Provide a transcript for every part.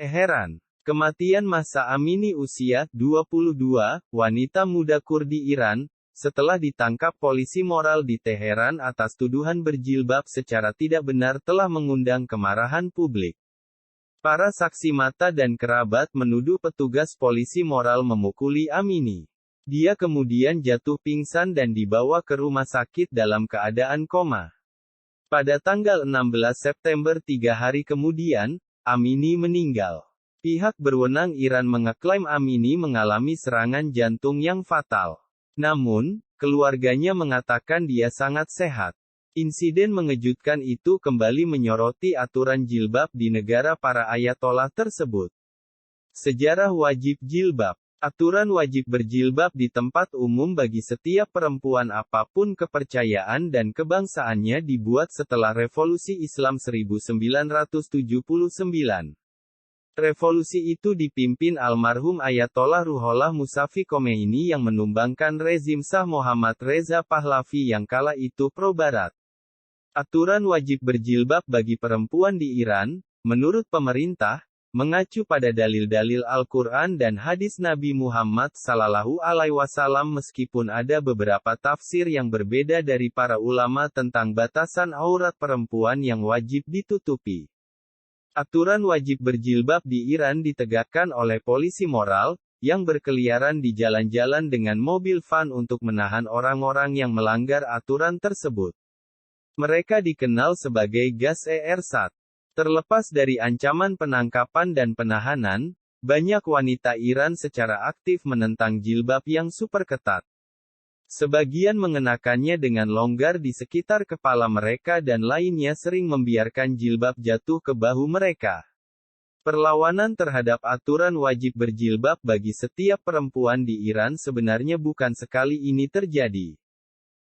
Teheran. Kematian Mahsa Amini usia 22, wanita muda Kurdi Iran, setelah ditangkap polisi moral di Teheran atas tuduhan berjilbab secara tidak benar telah mengundang kemarahan publik. Para saksi mata dan kerabat menuduh petugas polisi moral memukuli Amini. Dia kemudian jatuh pingsan dan dibawa ke rumah sakit dalam keadaan koma. Pada tanggal 16 September 3 hari kemudian, Amini meninggal. Pihak berwenang Iran mengeklaim Amini mengalami serangan jantung yang fatal. Namun, keluarganya mengatakan dia sangat sehat. Insiden mengejutkan itu kembali menyoroti aturan jilbab di negara para ayatollah tersebut. Sejarah wajib jilbab. Aturan wajib berjilbab di tempat umum bagi setiap perempuan apapun kepercayaan dan kebangsaannya dibuat setelah Revolusi Islam 1979. Revolusi itu dipimpin almarhum Ayatollah Ruhollah Musafi Khomeini yang menumbangkan rezim Shah Muhammad Reza Pahlavi yang kala itu pro-Barat. Aturan wajib berjilbab bagi perempuan di Iran, menurut pemerintah, mengacu pada dalil-dalil Al-Quran dan hadis Nabi Muhammad Sallallahu Alaihi Wasallam meskipun ada beberapa tafsir yang berbeda dari para ulama tentang batasan aurat perempuan yang wajib ditutupi. Aturan wajib berjilbab di Iran ditegakkan oleh polisi moral, yang berkeliaran di jalan-jalan dengan mobil van untuk menahan orang-orang yang melanggar aturan tersebut. Mereka dikenal sebagai gas-e-ersat. Terlepas dari ancaman penangkapan dan penahanan, banyak wanita Iran secara aktif menentang jilbab yang super ketat. Sebagian mengenakannya dengan longgar di sekitar kepala mereka dan lainnya sering membiarkan jilbab jatuh ke bahu mereka. Perlawanan terhadap aturan wajib berjilbab bagi setiap perempuan di Iran sebenarnya bukan sekali ini terjadi.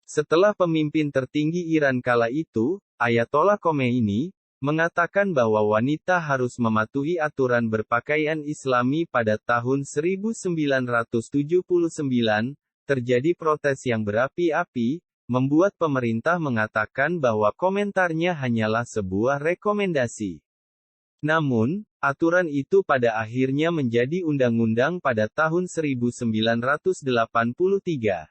Setelah pemimpin tertinggi Iran kala itu, Ayatollah Khomeini, mengatakan bahwa wanita harus mematuhi aturan berpakaian Islami pada tahun 1979, terjadi protes yang berapi-api, membuat pemerintah mengatakan bahwa komentarnya hanyalah sebuah rekomendasi. Namun, aturan itu pada akhirnya menjadi undang-undang pada tahun 1983.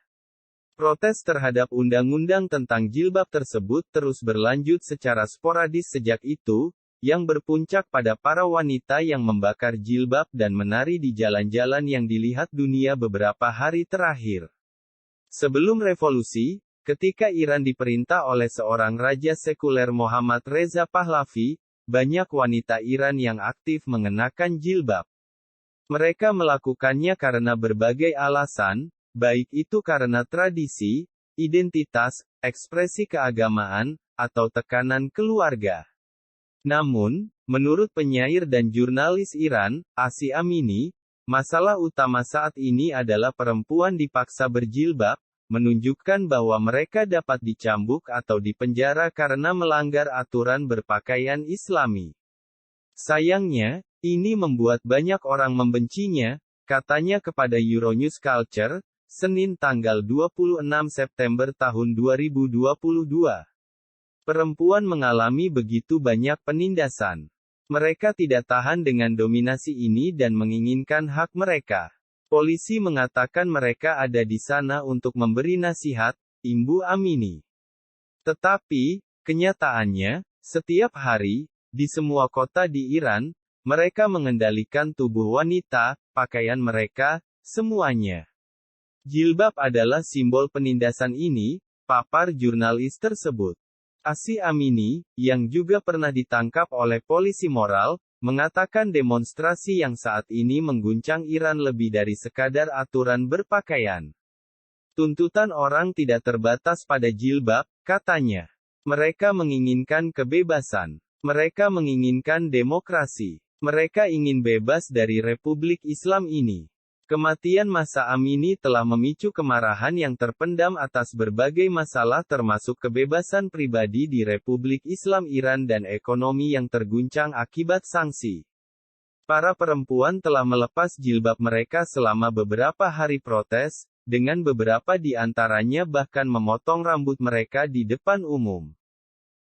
Protes terhadap undang-undang tentang jilbab tersebut terus berlanjut secara sporadis sejak itu, yang berpuncak pada para wanita yang membakar jilbab dan menari di jalan-jalan yang dilihat dunia beberapa hari terakhir. Sebelum revolusi, ketika Iran diperintah oleh seorang raja sekuler Muhammad Reza Pahlavi, banyak wanita Iran yang aktif mengenakan jilbab. Mereka melakukannya karena berbagai alasan, baik itu karena tradisi, identitas, ekspresi keagamaan, atau tekanan keluarga. Namun, menurut penyair dan jurnalis Iran, Asi Amini, masalah utama saat ini adalah perempuan dipaksa berjilbab, menunjukkan bahwa mereka dapat dicambuk atau dipenjara karena melanggar aturan berpakaian Islami. Sayangnya, ini membuat banyak orang membencinya, katanya kepada Euronews Culture, Senin tanggal 26 September tahun 2022. Perempuan mengalami begitu banyak penindasan. Mereka tidak tahan dengan dominasi ini dan menginginkan hak mereka. Polisi mengatakan mereka ada di sana untuk memberi nasihat, imbu Amini. Tetapi, kenyataannya, setiap hari, di semua kota di Iran, mereka mengendalikan tubuh wanita, pakaian mereka, semuanya. Jilbab adalah simbol penindasan ini, papar jurnalis tersebut. Asi Amini, yang juga pernah ditangkap oleh polisi moral, mengatakan demonstrasi yang saat ini mengguncang Iran lebih dari sekadar aturan berpakaian. Tuntutan orang tidak terbatas pada jilbab, katanya. Mereka menginginkan kebebasan. Mereka menginginkan demokrasi. Mereka ingin bebas dari Republik Islam ini. Kematian Mahsa Amini telah memicu kemarahan yang terpendam atas berbagai masalah termasuk kebebasan pribadi di Republik Islam Iran dan ekonomi yang terguncang akibat sanksi. Para perempuan telah melepas jilbab mereka selama beberapa hari protes, dengan beberapa di antaranya bahkan memotong rambut mereka di depan umum.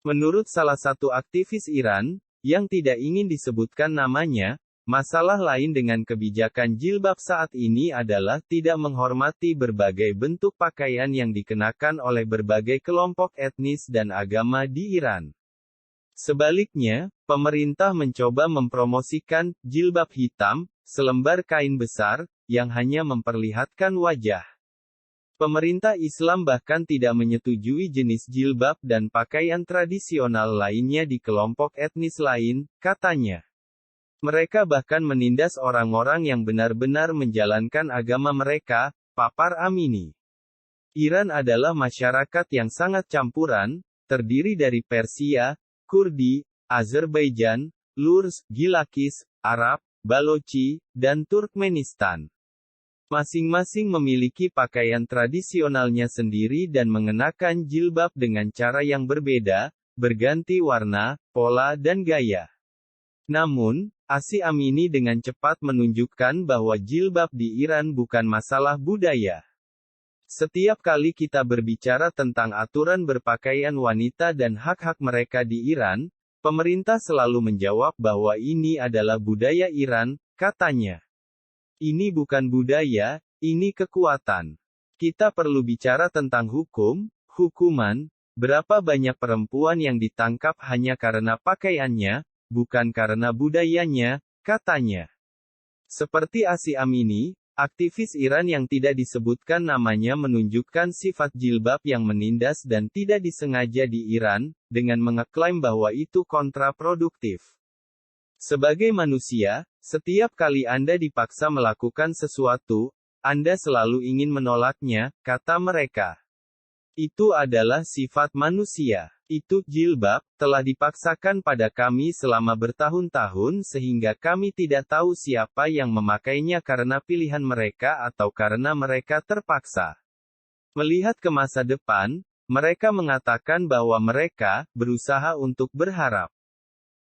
Menurut salah satu aktivis Iran, yang tidak ingin disebutkan namanya, Masalah lain dengan kebijakan jilbab saat ini adalah tidak menghormati berbagai bentuk pakaian yang dikenakan oleh berbagai kelompok etnis dan agama di Iran. Sebaliknya, pemerintah mencoba mempromosikan jilbab hitam, selembar kain besar, yang hanya memperlihatkan wajah. Pemerintah Islam bahkan tidak menyetujui jenis jilbab dan pakaian tradisional lainnya di kelompok etnis lain, katanya. Mereka bahkan menindas orang-orang yang benar-benar menjalankan agama mereka, papar Amini. Iran adalah masyarakat yang sangat campuran, terdiri dari Persia, Kurdi, Azerbaijan, Lurs, Gilakis, Arab, Balochi, dan Turkmenistan. Masing-masing memiliki pakaian tradisionalnya sendiri dan mengenakan jilbab dengan cara yang berbeda, berganti warna, pola dan gaya. Namun, Asi Amini dengan cepat menunjukkan bahwa jilbab di Iran bukan masalah budaya. Setiap kali kita berbicara tentang aturan berpakaian wanita dan hak-hak mereka di Iran, pemerintah selalu menjawab bahwa ini adalah budaya Iran, katanya. Ini bukan budaya, ini kekuatan. Kita perlu bicara tentang hukuman, berapa banyak perempuan yang ditangkap hanya karena pakaiannya, bukan karena budayanya, katanya. Seperti Asi Amini, aktivis Iran yang tidak disebutkan namanya menunjukkan sifat jilbab yang menindas dan tidak disengaja di Iran, dengan mengeklaim bahwa itu kontraproduktif. Sebagai manusia, setiap kali Anda dipaksa melakukan sesuatu, Anda selalu ingin menolaknya, kata mereka. Itu adalah sifat manusia. Itu, jilbab, telah dipaksakan pada kami selama bertahun-tahun sehingga kami tidak tahu siapa yang memakainya karena pilihan mereka atau karena mereka terpaksa. Melihat ke masa depan, mereka mengatakan bahwa mereka berusaha untuk berharap.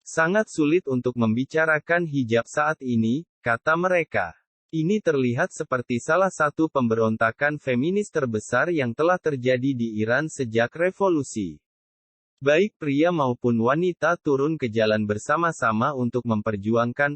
Sangat sulit untuk membicarakan hijab saat ini, kata mereka. Ini terlihat seperti salah satu pemberontakan feminis terbesar yang telah terjadi di Iran sejak revolusi. Baik pria maupun wanita turun ke jalan bersama-sama untuk memperjuangkan